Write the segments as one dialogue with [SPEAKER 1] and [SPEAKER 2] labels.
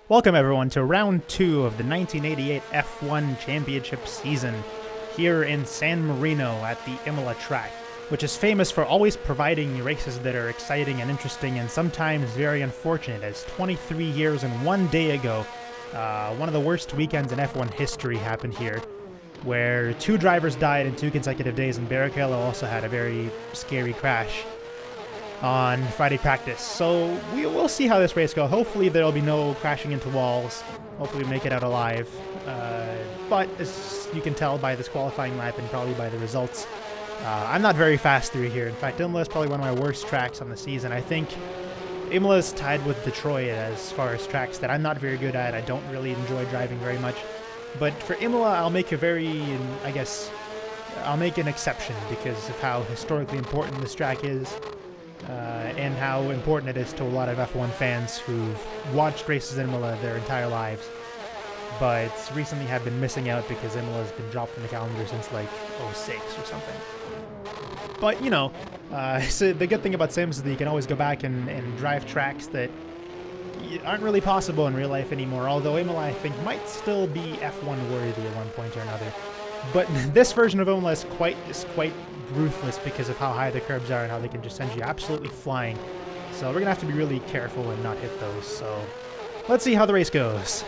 [SPEAKER 1] Welcome everyone to round 2 of the 1988 F1 Championship season here in San Marino at the Imola track, which is famous for always providing races that are exciting and interesting and sometimes very unfortunate, as 23 years and 1 day ago, one of the worst weekends in F1 history happened here, where 2 drivers died in 2 consecutive days, and Barrichello also had a very scary crash on Friday practice. So we'll see how this race goes. Hopefully there'll be no crashing into walls. Hopefully we make it out alive. But as you can tell by this qualifying lap and probably by the results, I'm not very fast through here. In fact, Imola is probably one of my worst tracks on the season. I think Imola is tied with Detroit as far as tracks that I'm not very good at. I don't really enjoy driving very much. But for Imola, I'll make I'll make an exception because of how historically important this track is. And how important it is to a lot of F1 fans who've watched races in Imola their entire lives, but recently have been missing out because Imola has been dropped from the calendar since like '06 or something. But you know, so the good thing about Sims is that you can always go back and drive tracks that aren't really possible in real life anymore, although Imola I think might still be F1 worthy at one point or another. But this version of Imola is quite ruthless because of how high the curbs are and how they can just send you absolutely flying. So we're going to have to be really careful and not hit those. So let's see how the race goes.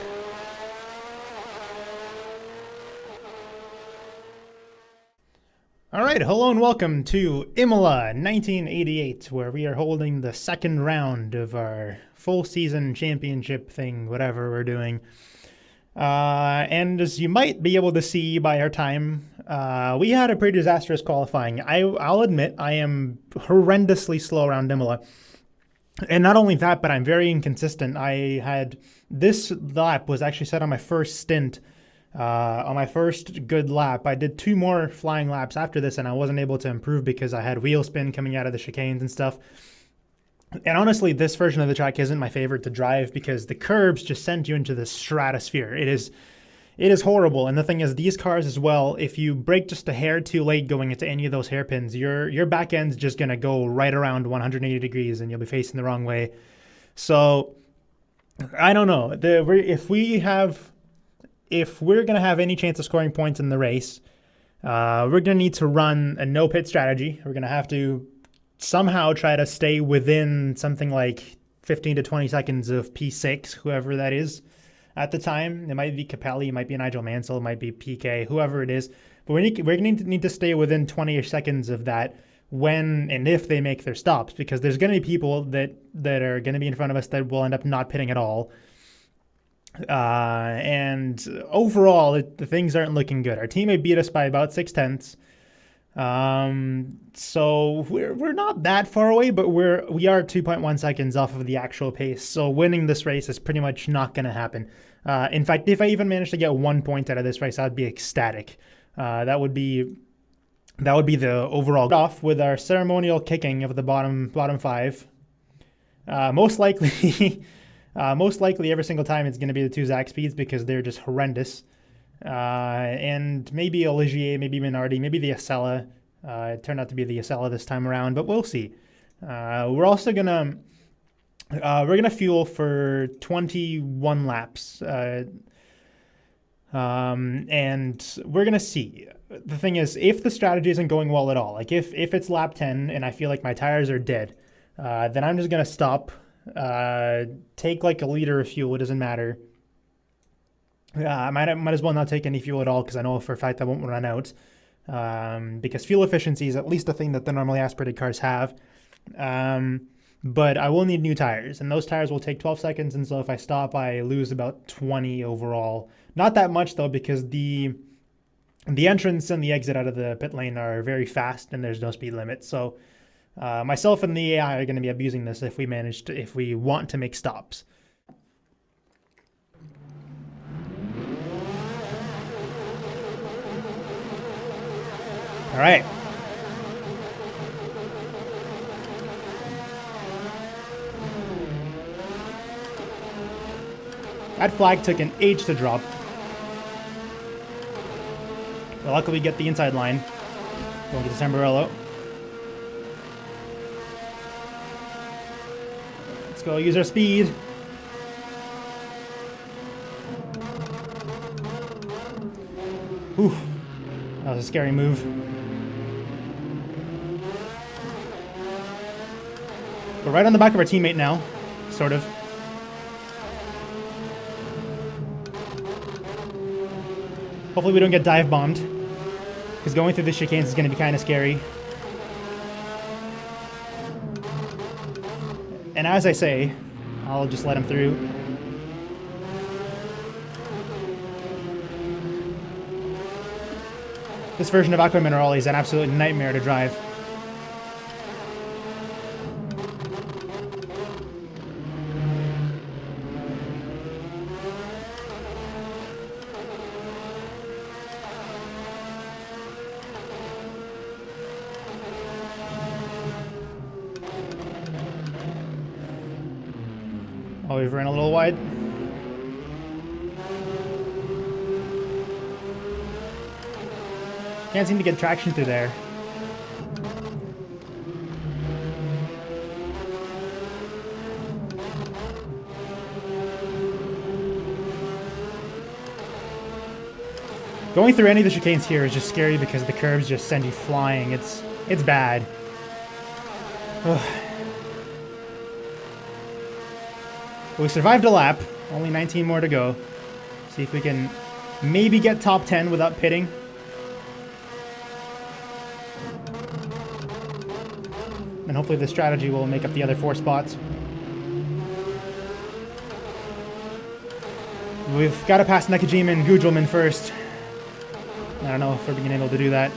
[SPEAKER 1] Alright, hello and welcome to Imola 1988, where we are holding the second round of our full season championship thing, whatever we're doing. And as you might be able to see by our time, we had a pretty disastrous qualifying. I'll admit I am horrendously slow around Imola. And not only that, but I'm very inconsistent. This lap was actually set on my first stint, on my first good lap. I did 2 more flying laps after this, and I wasn't able to improve because I had wheel spin coming out of the chicanes and stuff. And honestly, this version of the track isn't my favorite to drive because the curbs just send you into the stratosphere. It is horrible. And the thing is, these cars as well, if you brake just a hair too late going into any of those hairpins, your back end's just going to go right around 180 degrees and you'll be facing the wrong way. So, I don't know. If we're going to have any chance of scoring points in the race, we're going to need to run a no pit strategy. We're going to have to somehow try to stay within something like 15 to 20 seconds of P6, whoever that is at the time. It might be Capelli, it might be Nigel Mansell, it might be PK, whoever it is. But we're going to need to stay within 20-ish seconds of that when and if they make their stops, because there's going to be people that are going to be in front of us that will end up not pitting at all. And overall, the things aren't looking good. Our teammate beat us by about 0.6. So we're not that far away, but we are 2.1 seconds off of the actual pace. So winning this race is pretty much not going to happen. In fact, if I even managed to get 1 point out of this race, I'd be ecstatic. That would be the overall off with our ceremonial kicking of the bottom 5. Most likely every single time it's going to be the 2 Zach speeds because they're just horrendous. And maybe Olivier, maybe Minardi, maybe the Acela. It turned out to be the Acela this time around, but we'll see. We're also gonna fuel for 21 laps, and we're gonna see. The thing is, if the strategy isn't going well at all, like if it's lap 10 and I feel like my tires are dead, then I'm just gonna stop, take like a liter of fuel. It doesn't matter. I might as well not take any fuel at all because I know for a fact I won't run out. Because fuel efficiency is at least a thing that the normally aspirated cars have. But I will need new tires, and those tires will take 12 seconds, and so if I stop, I lose about 20 overall. Not that much, though, because the entrance and the exit out of the pit lane are very fast, and there's no speed limit. So myself and the AI are going to be abusing this if we want to make stops. All right. That flag took an age to drop. But luckily we get the inside line. Going to Tamburello. Let's go use our speed. Whew. That was a scary move. We're right on the back of our teammate now, sort of. Hopefully we don't get dive bombed, because going through the chicanes is going to be kind of scary. And as I say, I'll just let him through. This version of Aqua Minerale is an absolute nightmare to drive. Oh, we've ran a little wide. Can't seem to get traction through there. Going through any of the chicanes here is just scary because the curves just send you flying. It's bad. Ugh. We survived a lap. Only 19 more to go. See if we can maybe get top 10 without pitting. And hopefully the strategy will make up the other 4 spots. We've got to pass Nakajima and Gujelman first. I don't know if we're being able to do that.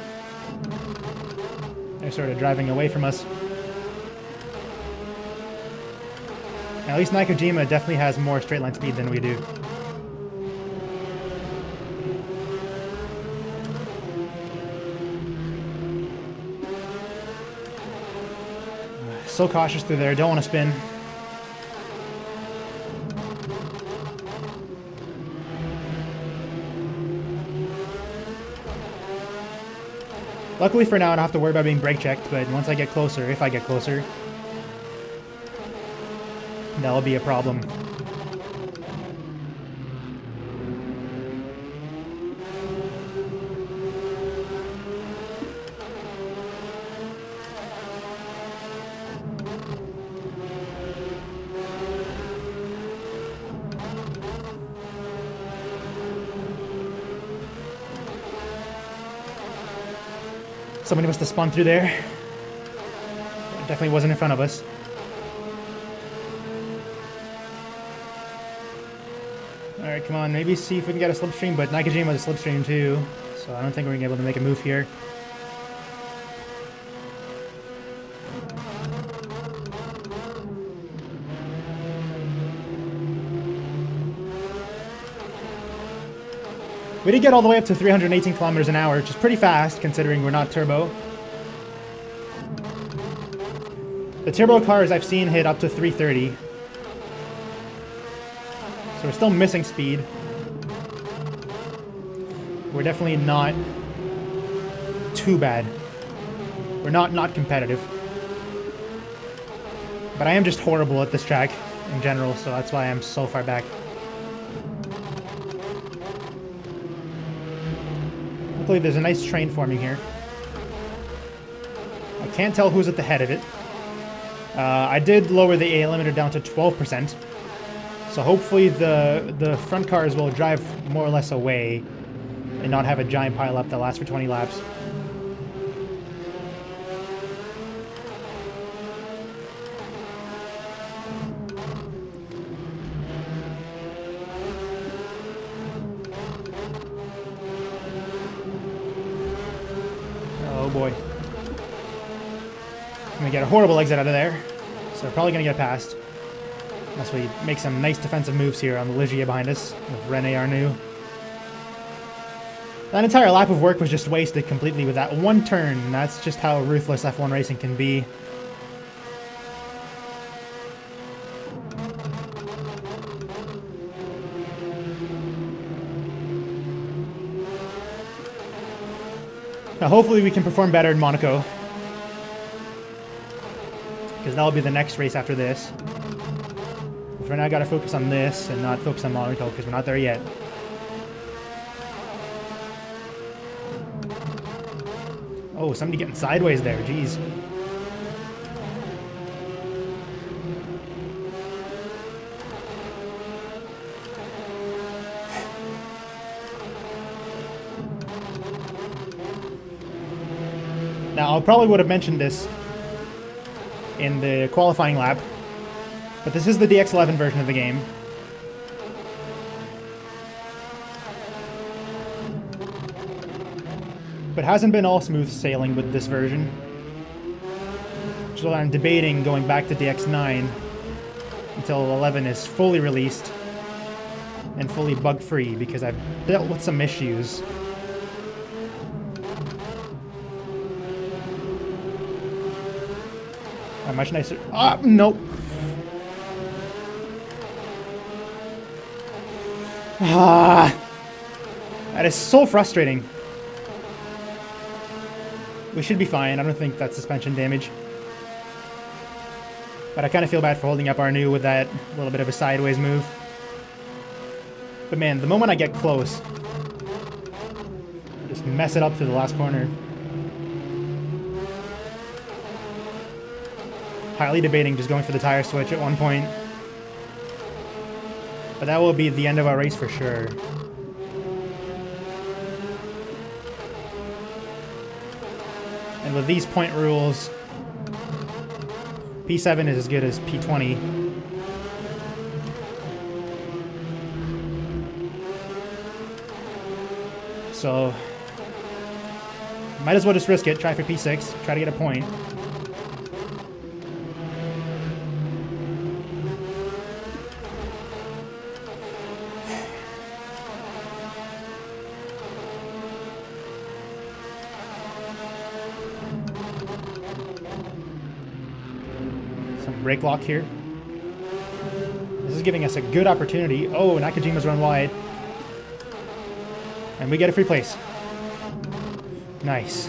[SPEAKER 1] They're sort of driving away from us. At least Nakajima definitely has more straight line speed than we do. So cautious through there, don't want to spin. Luckily for now, I don't have to worry about being brake checked, but once I get closer, if I get closer, that'll be a problem. Somebody must have spun through there. It definitely wasn't in front of us. Alright, come on, maybe see if we can get a slipstream, but Nakajima is a slipstream too, so I don't think we're going to be able to make a move here. We did get all the way up to 318 kilometers an hour, which is pretty fast considering we're not turbo. The turbo cars I've seen hit up to 330. So we're still missing speed. We're definitely not too bad. We're not competitive. But I am just horrible at this track in general, so that's why I'm so far back. Luckily there's a nice train forming here. I can't tell who's at the head of it. I did lower the A limiter down to 12%. So hopefully the front cars will drive more or less away and not have a giant pile up that lasts for 20 laps. Oh boy. I'm gonna get a horrible exit out of there. So we're probably gonna get past. Unless we make some nice defensive moves here on the Ligier behind us with René Arnoux. That entire lap of work was just wasted completely with that one turn. That's just how ruthless F1 racing can be. Now hopefully we can perform better in Monaco. Because that'll be the next race after this. For now, I gotta focus on this and not focus on Monaco because we're not there yet. Oh, somebody getting sideways there. Jeez. Now, I probably would have mentioned this in the qualifying lap, but this is the DX11 version of the game. But hasn't been all smooth sailing with this version. So I'm debating going back to DX9 until 11 is fully released and fully bug-free, because I've dealt with some issues. Much nicer. Ah, nope. Ah, that is so frustrating. We should be fine. I don't think that's suspension damage. But I kind of feel bad for holding up our new with that little bit of a sideways move. But man, the moment I get close, just mess it up to the last corner. Highly debating just going for the tire switch at one point. But that will be the end of our race for sure. And with these point rules, P7 is as good as P20. So, might as well just risk it, try for P6, try to get a point. Brake lock here. This is giving us a good opportunity. Oh, Nakajima's run wide. And we get a free place. Nice.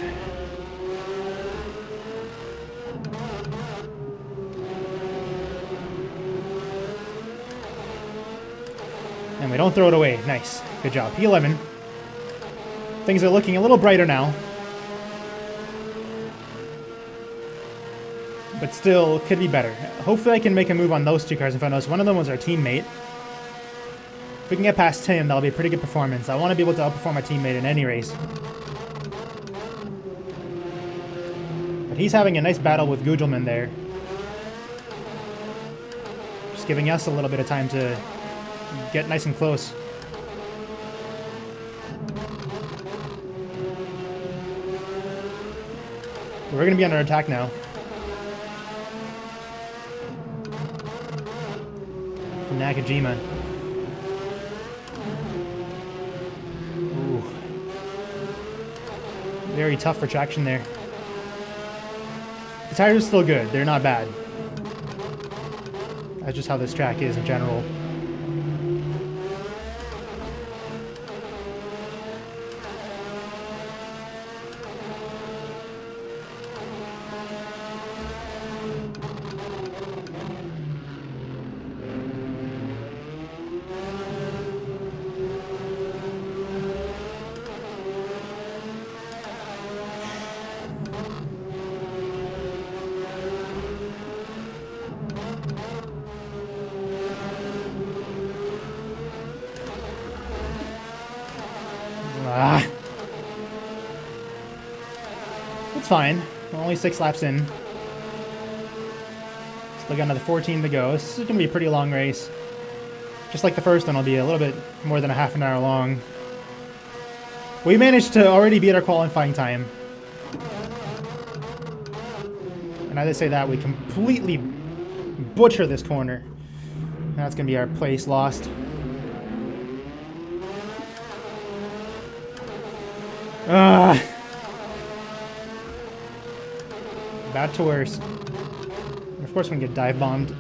[SPEAKER 1] And we don't throw it away. Nice. Good job. P11. Things are looking a little brighter now. But still, could be better. Hopefully I can make a move on those two cars in front of us. One of them was our teammate. If we can get past him, that'll be a pretty good performance. I want to be able to outperform my teammate in any race. But he's having a nice battle with Gugelman there. Just giving us a little bit of time to get nice and close. We're going to be under attack now. Nakajima. Ooh. Very tough for traction there. The tires are still good. They're not bad. That's just how this track is in general. It's fine. We're only 6 laps in. Still got another 14 to go. This is going to be a pretty long race. Just like the first one, it'll be a little bit more than a half an hour long. We managed to already beat our qualifying time. And as I say that, we completely butcher this corner. And that's going to be our place lost. Bad to worse. Of course, we're gonna get dive bombed.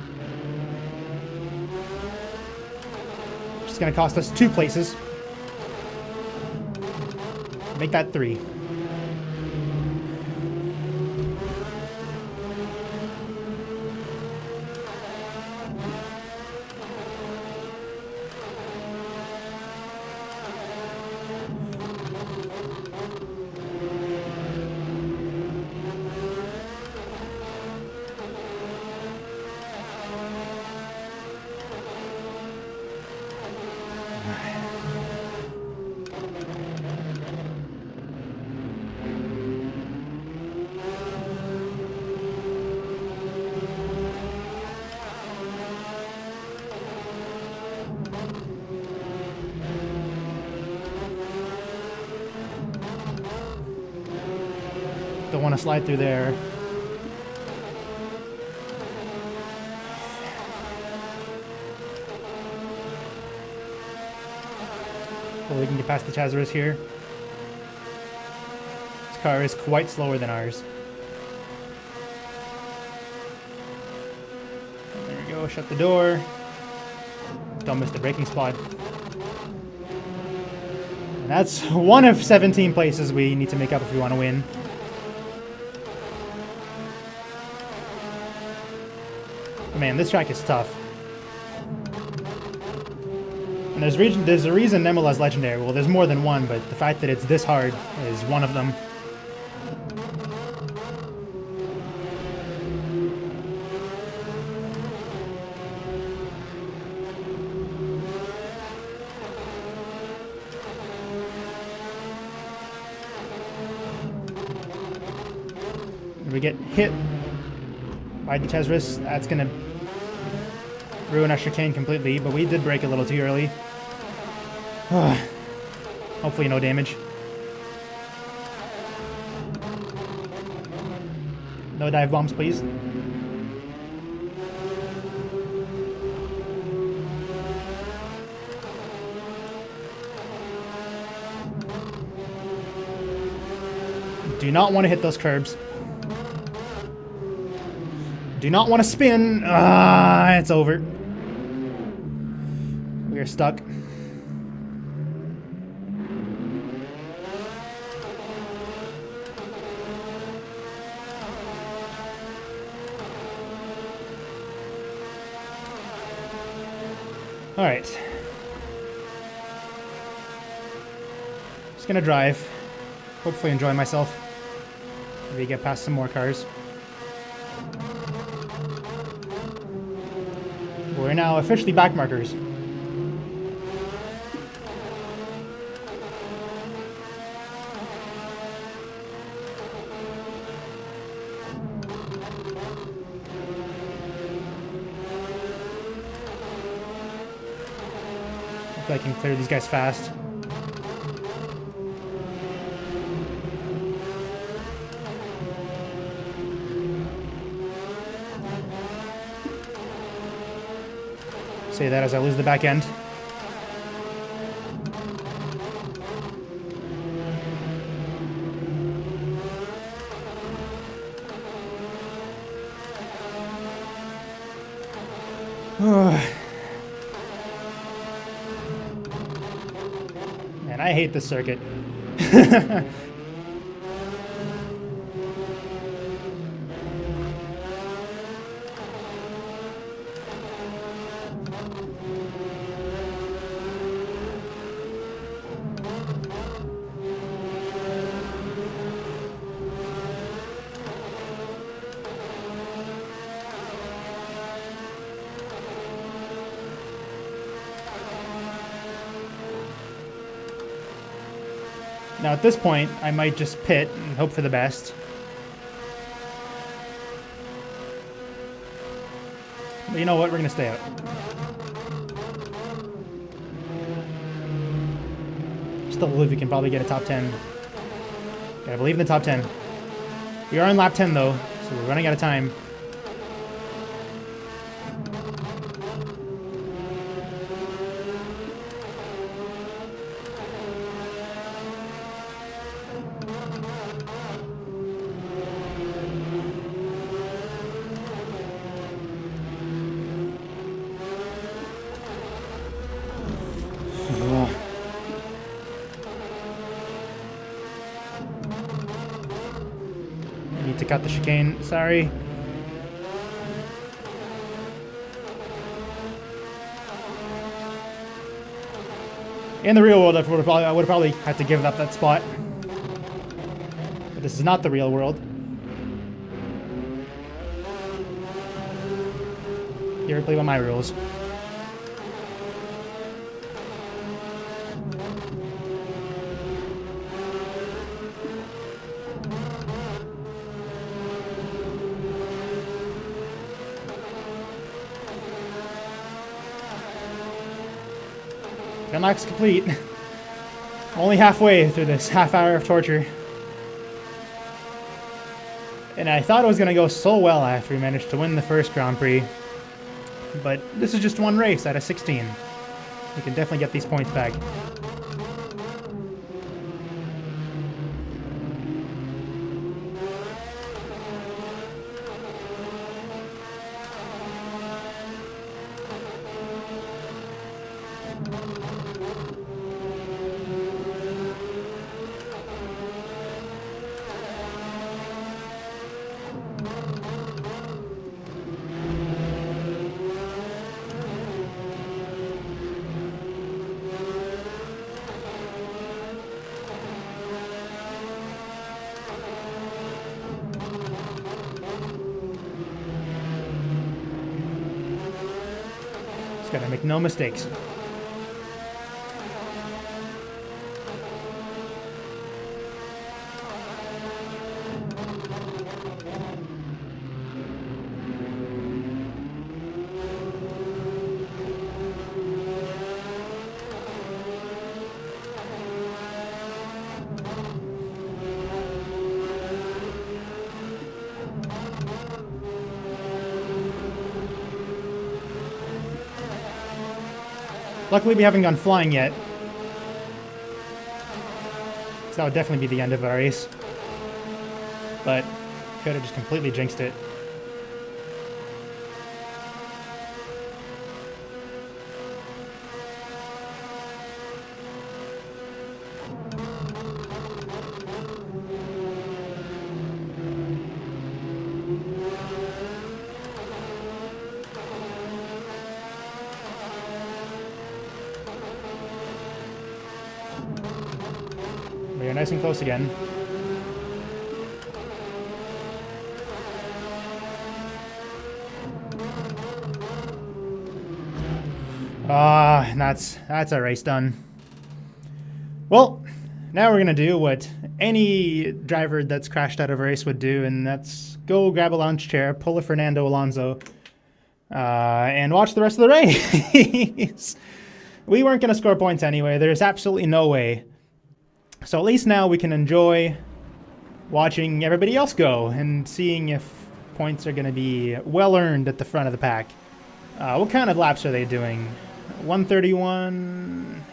[SPEAKER 1] Just gonna cost us 2 places. Make that 3. Don't want to slide through there. Well, we can get past the Chazarus here. This car is quite slower than ours. There we go, shut the door. Don't miss the braking spot. And that's one of 17 places we need to make up if we want to win. Man, this track is tough. And there's a reason Imola is legendary. Well, there's more than one, but the fact that it's this hard is one of them. We get hit by the Chazarus. That's going to ruin our chicane completely, but we did brake a little too early. Hopefully no damage. No dive bombs, please. Do not want to hit those curbs. Do not want to spin. It's over. We are stuck. All right. Just gonna drive. Hopefully enjoy myself. Maybe get past some more cars. We're now officially backmarkers. Hopefully I can clear these guys fast. Say that as I lose the back end. Man, I hate this circuit. Now at this point, I might just pit and hope for the best. But you know what? We're going to stay out. Still believe we can probably get a top 10. Gotta believe in the top 10. We are on lap 10 though, so we're running out of time. To cut the chicane, sorry. In the real world, I would have probably had to give up that spot. But this is not the real world. Here we play by my rules. Unlock's complete. Only halfway through this half hour of torture. And I thought it was going to go so well after we managed to win the first Grand Prix. But this is just one race out of 16. We can definitely get these points back. Gotta make no mistakes. Luckily, we haven't gone flying yet. So that would definitely be the end of our race. But could have just completely jinxed it. We're nice and close again. That's our race done. Well, now we're gonna do what any driver that's crashed out of a race would do, and that's go grab a lounge chair, pull a Fernando Alonso, and watch the rest of the race. We weren't gonna score points anyway. There's absolutely no way. So at least now we can enjoy watching everybody else go and seeing if points are going to be well earned at the front of the pack. What kind of laps are they doing? 131...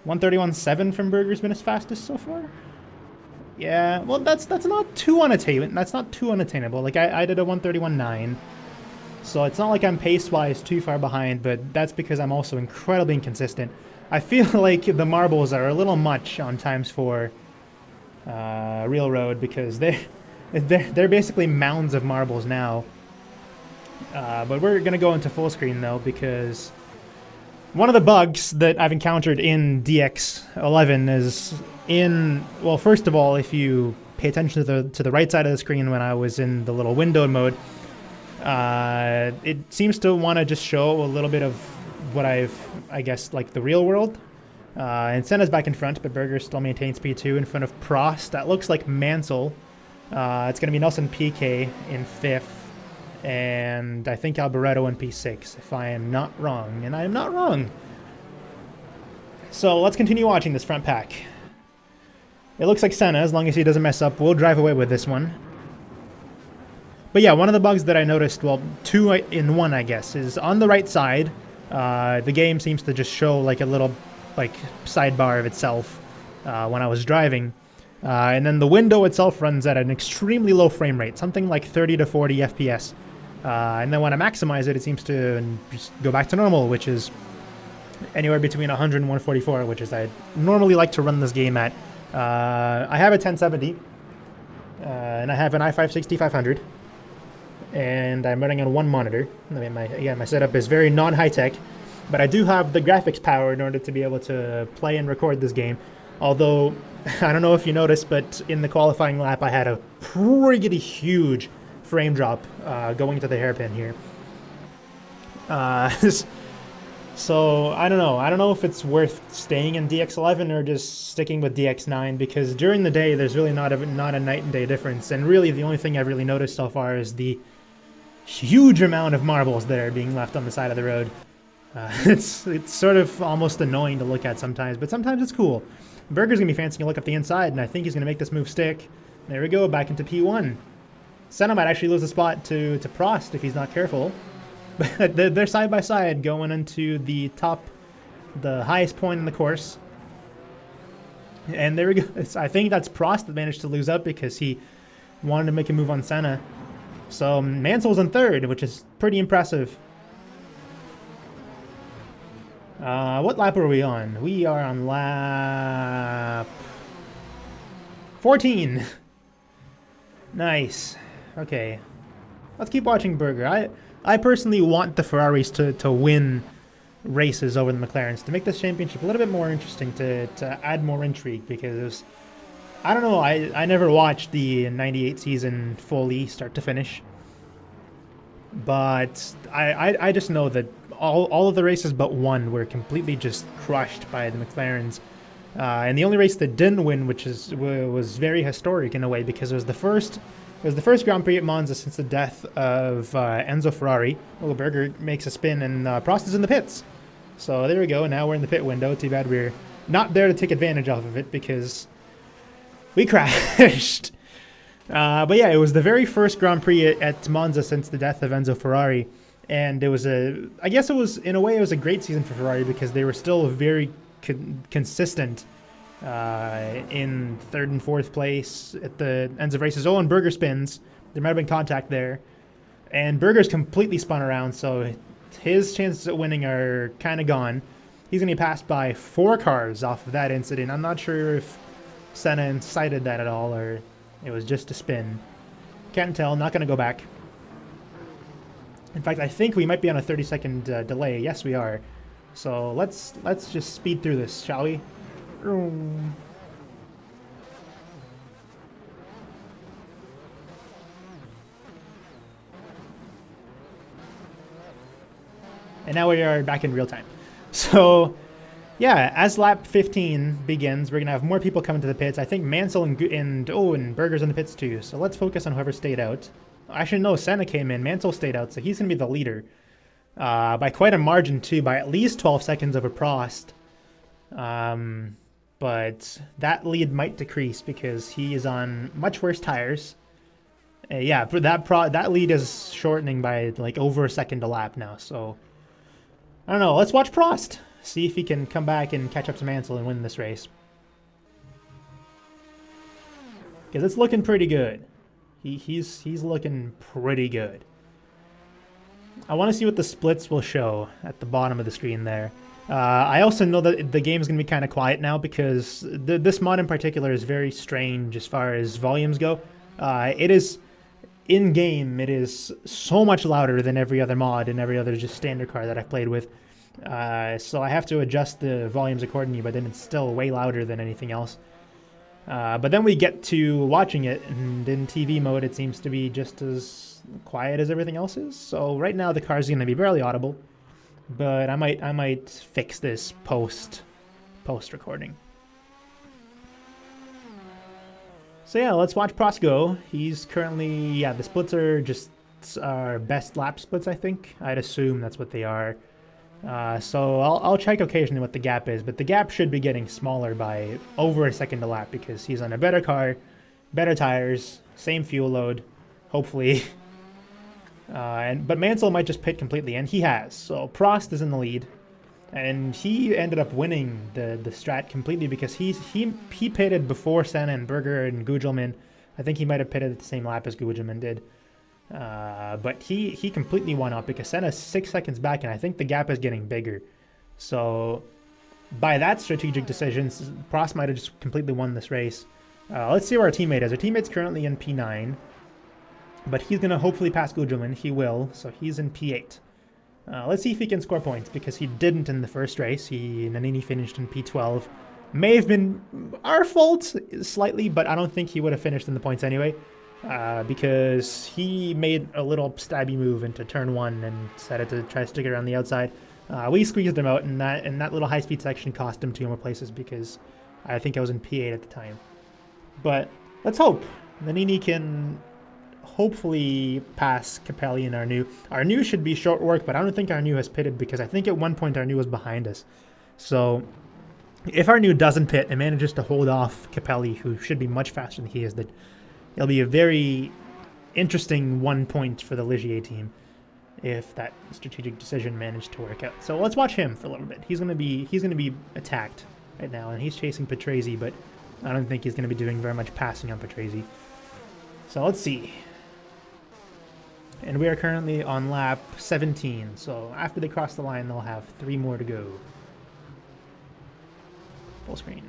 [SPEAKER 1] 131.7 from Berger's been his fastest so far? Yeah, well that's not too unattainable. That's not too unattainable. Like I did a 131.9. So it's not like I'm pace-wise too far behind, but that's because I'm also incredibly inconsistent. I feel like the marbles are a little much on ×4 real road because they're basically mounds of marbles now. But we're gonna go into full screen though because one of the bugs that I've encountered in DX11 is well, first of all, if you pay attention to the right side of the screen when I was in the little windowed mode, it seems to want to just show a little bit of what I guess, like the real world. And Senna's back in front, but Berger still maintains P2 in front of Prost. That looks like Mansell. It's going to be Nelson PK in 5th, and I think Alboreto in P6, if I am not wrong. And I am not wrong. So let's continue watching this front pack. It looks like Senna, as long as he doesn't mess up, will drive away with this one. But yeah, one of the bugs that I noticed, well, 2 in 1, I guess, is on the right side. The game seems to just show like a little sidebar of itself when I was driving. And then the window itself runs at an extremely low frame rate, something like 30 to 40 FPS. And then when I maximize it, it seems to just go back to normal, which is anywhere between 100 and 144, which is I normally like to run this game at. I have a 1070, and I have an i5-6500. And I'm running on one monitor. I mean, my setup is very non-high-tech, but I do have the graphics power in order to be able to play and record this game. Although, I don't know if you noticed, but in the qualifying lap, I had a pretty huge frame drop going to the hairpin here. So, I don't know. I don't know if it's worth staying in DX11 or just sticking with DX9, because during the day, there's really not a night and day difference. And really, the only thing I've really noticed so far is the huge amount of marbles that are being left on the side of the road. It's sort of almost annoying to look at sometimes, but sometimes it's cool. Berger's going to be fancying a look up the inside, and I think he's going to make this move stick. There we go, back into P1. Senna might actually lose a spot to Prost if he's not careful. But they're side by side going into the highest point in the course. And there we go. I think that's Prost that managed to lose up because he wanted to make a move on Senna. So Mansell's in third, which is pretty impressive. What lap are we on? We are on lap 14. Nice. Okay. Let's keep watching Berger. I personally want the Ferraris to win races over the McLarens to make this championship a little bit more interesting, to add more intrigue, because it was, I don't know, I never watched the 98 season fully start to finish, but I just know that all of the races but one were completely just crushed by the McLarens, and the only race that didn't win, which was very historic in a way, because it was the first Grand Prix at Monza since the death of Enzo Ferrari. Well, Berger makes a spin and Prost is in the pits. So there we go. Now we're in the pit window. Too bad we're not there to take advantage off of it because we crashed. But yeah, it was the very first Grand Prix at Monza since the death of Enzo Ferrari. And it was I guess it was, in a way, it was a great season for Ferrari because they were still very consistent in third and fourth place at the ends of races. Oh, and Berger spins. There might have been contact there. And Berger's completely spun around, so his chances at winning are kind of gone. He's going to be passed by 4 cars off of that incident. I'm not sure if Senna incited that at all or it was just a spin. Can't tell. Not going to go back. In fact, I think we might be on a 30-second delay. Yes, we are. So let's just speed through this, shall we? And now we are back in real time. So, yeah, as lap 15 begins, we're going to have more people coming to the pits. I think Mansell and Berger's in the pits too. So let's focus on whoever stayed out. Actually, no, Senna came in. Mansell stayed out, so he's going to be the leader. By quite a margin too, by at least 12 seconds over Prost. But that lead might decrease because he is on much worse tires. Yeah, that lead is shortening by like over a second a lap now, so I don't know. Let's watch Prost. See if he can come back and catch up to Mansell and win this race. Because it's looking pretty good. He's looking pretty good. I want to see what the splits will show at the bottom of the screen there. I also know that the game is going to be kind of quiet now because this mod in particular is very strange as far as volumes go. It is... in-game, it is so much louder than every other mod and every other just standard car that I've played with. So I have to adjust the volumes accordingly, but then it's still way louder than anything else. But then we get to watching it, and in TV mode it seems to be just as quiet as everything else is. So right now the car is going to be barely audible, but I might fix this post recording. So yeah, let's watch Prost go. He's currently, yeah, the splits are just our best lap splits, I think. I'd assume that's what they are. So I'll check occasionally what the gap is, but the gap should be getting smaller by over a second a lap because he's on a better car, better tires, same fuel load, hopefully. But Mansell might just pit completely, and he has. So Prost is in the lead. And he ended up winning the strat completely because he pitted before Senna and Berger and Gugelmin. I think he might have pitted at the same lap as Gugelmin did. But he completely won out because Senna's 6 seconds back, and I think the gap is getting bigger. So by that strategic decision, Prost might have just completely won this race. Let's see where our teammate is. Our teammate's currently in P9, but he's going to hopefully pass Gugelmin. He will, so he's in P8. Let's see if he can score points, because he didn't in the first race. Nannini finished in P12. May have been our fault slightly, but I don't think he would have finished in the points anyway, because he made a little stabby move into turn 1 and decided to try to stick it around the outside. We squeezed him out, and that little high-speed section cost him 2 more places because I think I was in P8 at the time. But let's hope Nannini can hopefully pass Capelli and Arnoux. Arnoux should be short work, but I don't think Arnoux has pitted because I think at one point Arnoux was behind us. So if Arnoux doesn't pit and manages to hold off Capelli, who should be much faster than he is, It'll be a very interesting 1 point for the Ligier team if that strategic decision managed to work out. So let's watch him for a little bit. He's gonna be attacked right now, and he's chasing Patrese, but I don't think he's gonna be doing very much passing on Patrese. So let's see. And we are currently on lap 17. So after they cross the line, they'll have 3 more to go. Full screen.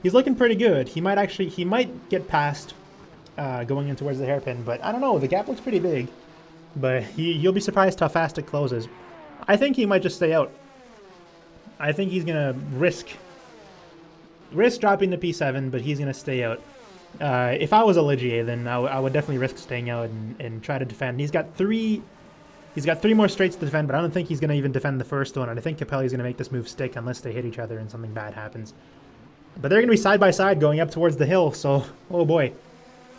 [SPEAKER 1] He's looking pretty good. He might get past going in towards the hairpin, but I don't know. The gap looks pretty big, but you'll be surprised how fast it closes. I think he might just stay out. I think he's gonna risk dropping to P7, but he's gonna stay out. If I was a Ligier, then I would definitely risk staying out and try to defend. He's got three more straights to defend, but I don't think he's gonna even defend the first one. And I think Capelli's gonna make this move stick unless they hit each other and something bad happens. But they're going to be side by side going up towards the hill, so, oh boy.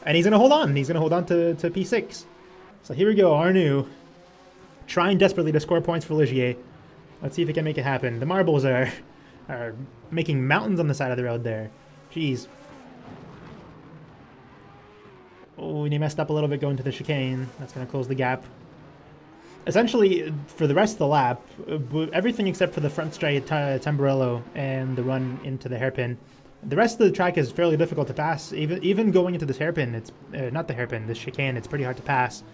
[SPEAKER 1] And he's going to hold on. He's going to hold on to P6. So here we go, Arnoux trying desperately to score points for Ligier. Let's see if he can make it happen. The marbles are making mountains on the side of the road there. Jeez. Oh, and he messed up a little bit going to the chicane. That's going to close the gap. Essentially, for the rest of the lap, everything except for the front straight Tamburello and the run into the hairpin, the rest of the track is fairly difficult to pass. Even going into this hairpin, it's not the hairpin, this chicane, it's pretty hard to pass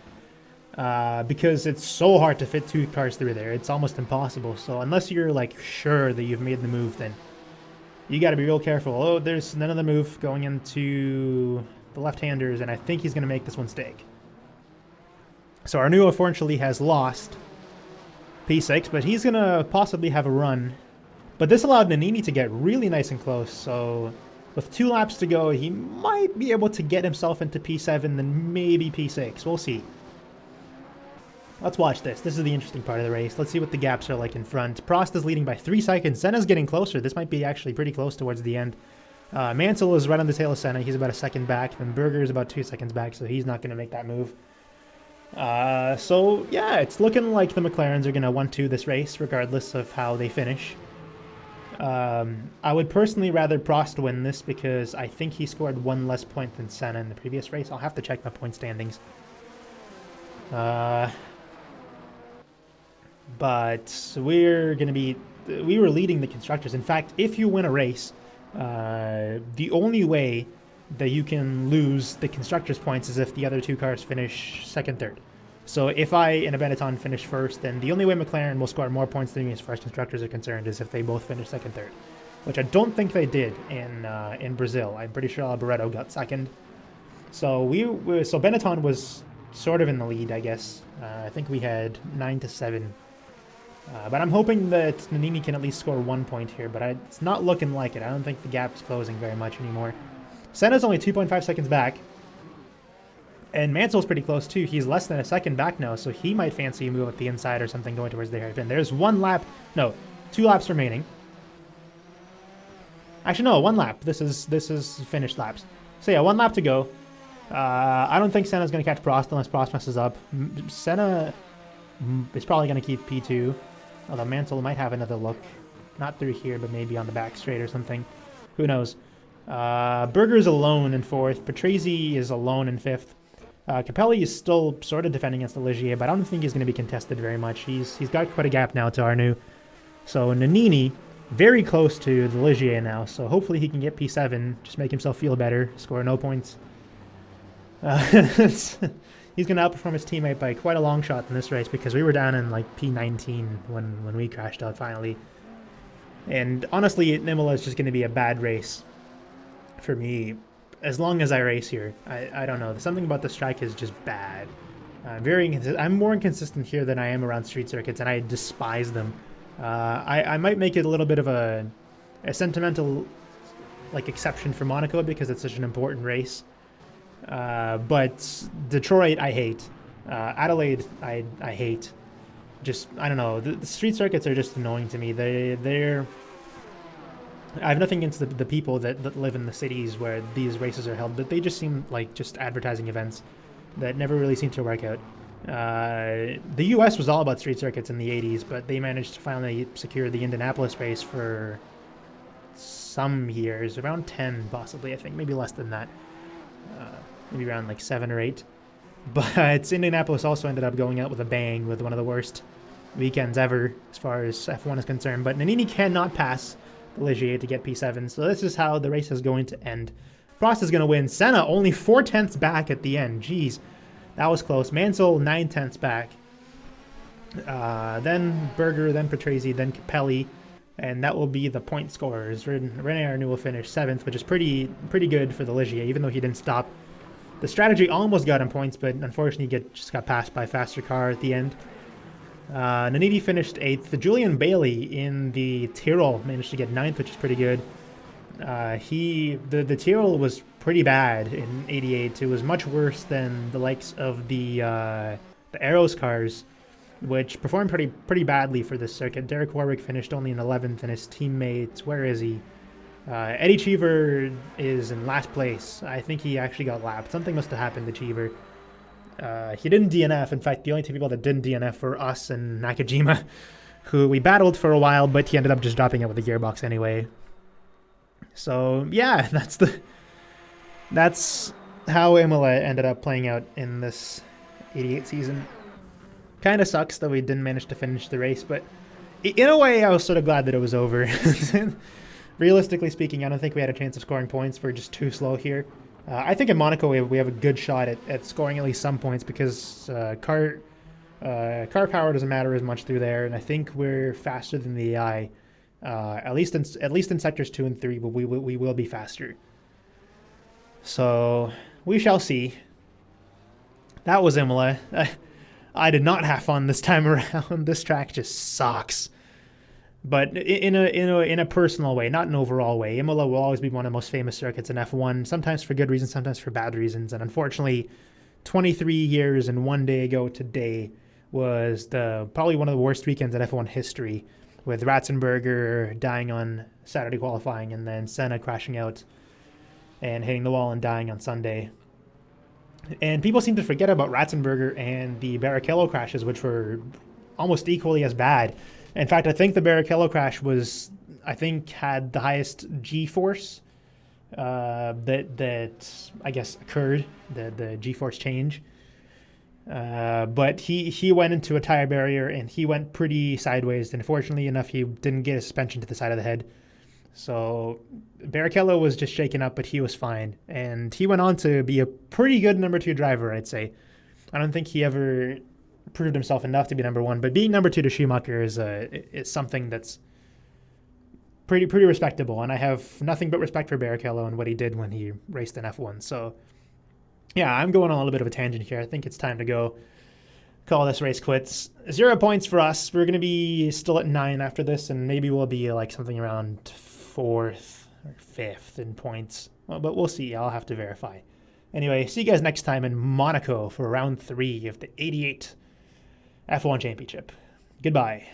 [SPEAKER 1] because it's so hard to fit 2 cars through there. It's almost impossible. So unless you're like sure that you've made the move, then you got to be real careful. Oh, there's another move going into the left-handers, and I think he's going to make this one stick. So Arnoux unfortunately has lost P6, but he's going to possibly have a run. But this allowed Nannini to get really nice and close, so with 2 laps to go, he might be able to get himself into P7, then maybe P6. We'll see. Let's watch this. This is the interesting part of the race. Let's see what the gaps are like in front. Prost is leading by 3 seconds. Senna's getting closer. This might be actually pretty close towards the end. Mansell is right on the tail of Senna. He's about a second back, and Berger is about 2 seconds back, so he's not going to make that move. So yeah, it's looking like the McLarens are going to 1-2 this race, regardless of how they finish. I would personally rather Prost win this because I think he scored 1 less point than Senna in the previous race. I'll have to check my point standings. But we were leading the constructors. In fact, if you win a race, the only way that you can lose the constructors' points is if the other 2 cars finish second, third. So if I in a Benetton finish first, then the only way McLaren will score more points than me as far as constructors are concerned is if they both finish second, third, which I don't think they did in Brazil. I'm pretty sure Alboreto got second. So so Benetton was sort of in the lead, I guess. I think we had 9-7. But I'm hoping that Nannini can at least score 1 point here, but it's not looking like it. I don't think the gap's closing very much anymore. Senna's only 2.5 seconds back. And Mansell's pretty close too. He's less than a second back now, so he might fancy a move at the inside or something going towards the hairpin. There's 2 laps remaining. Actually, no, 1 lap. This is finished laps. So yeah, 1 lap to go. I don't think Senna's going to catch Prost unless Prost messes up. Senna is probably going to keep P2, although Mansell might have another look. Not through here, but maybe on the back straight or something. Who knows? Berger's alone in 4th. Patrese is alone in 5th. Capelli is still sort of defending against the Ligier, but I don't think he's going to be contested very much. He's got quite a gap now to Arnoux. So Nannini, very close to the Ligier now, so hopefully he can get P7, just make himself feel better, score no points. He's going to outperform his teammate by quite a long shot in this race because we were down in like P19 when we crashed out finally. And honestly, Imola is just going to be a bad race for me as long as I race here. I don't know. Something about this track is just bad. I'm more inconsistent here than I am around street circuits, and I despise them. I might make it a little bit of a sentimental exception for Monaco because it's such an important race. But Detroit, I hate. Adelaide, I hate. Just, I don't know. The street circuits are just annoying to me. They're I have nothing against the people that live in the cities where these races are held, but they just seem like just advertising events that never really seem to work out. The U.S. was all about street circuits in the 80s, but they managed to finally secure the Indianapolis race for some years, around 10 possibly, I think, maybe less than that, maybe around like 7 or 8. But Indianapolis also ended up going out with a bang with one of the worst weekends ever as far as F1 is concerned. But Nannini cannot pass Ligier to get P7, so this is how the race is going to end. Prost is going to win. Senna only 4 tenths back at the end. Jeez, that was close. Mansell 9 tenths back. Then Berger, then Patrese, then Capelli, and that will be the point scorers. René Arnoux will finish 7th, which is pretty good for the Ligier, even though he didn't stop. The strategy almost got him points, but unfortunately just got passed by a faster car at the end. Nannini finished 8th. Julian Bailey in the Tyrrell managed to get 9th, which is pretty good. The Tyrrell was pretty bad in 88. It was much worse than the likes of the Arrows cars, which performed pretty badly for this circuit. Derek Warwick finished only in 11th, and his teammates, where is he? Eddie Cheever is in last place. I think he actually got lapped. Something must have happened to Cheever. He didn't DNF. In fact, the only two people that didn't DNF were us and Nakajima, who we battled for a while, but he ended up just dropping out with the gearbox anyway. So yeah, that's how Imola ended up playing out in this 88 season. Kind of sucks that we didn't manage to finish the race, but in a way, I was sort of glad that it was over. Realistically speaking, I don't think we had a chance of scoring points. We're just too slow here. I think in Monaco we have a good shot at scoring at least some points because car power doesn't matter as much through there, and I think we're faster than the AI. At least in sectors 2 and 3, but we will be faster. So we shall see. That was Imola. I did not have fun this time around. This track just sucks. But in a personal way, not an overall way. Imola will always be one of the most famous circuits in F1, sometimes for good reasons, sometimes for bad reasons. And unfortunately, 23 years and 1 day ago today was probably one of the worst weekends in F1 history, with Ratzenberger dying on Saturday qualifying and then Senna crashing out and hitting the wall and dying on Sunday. And people seem to forget about Ratzenberger and the Barrichello crashes, which were almost equally as bad. In fact, I think the Barrichello crash had the highest G-force that I guess occurred, the G-force change. But he went into a tire barrier and he went pretty sideways. And fortunately enough, he didn't get a suspension to the side of the head. So Barrichello was just shaken up, but he was fine. And he went on to be a pretty good number 2 driver, I'd say. I don't think he ever proved himself enough to be number 1, but being number 2 to Schumacher is something that's pretty respectable. And I have nothing but respect for Barrichello and what he did when he raced in F1. So yeah, I'm going on a little bit of a tangent here. I think it's time to go call this race quits. 0 points for us. We're going to be still at 9 after this, and maybe we'll be like something around 4th or 5th in points. Well, but we'll see. I'll have to verify. Anyway, see you guys next time in Monaco for round 3 of the 88 F1 Championship. Goodbye.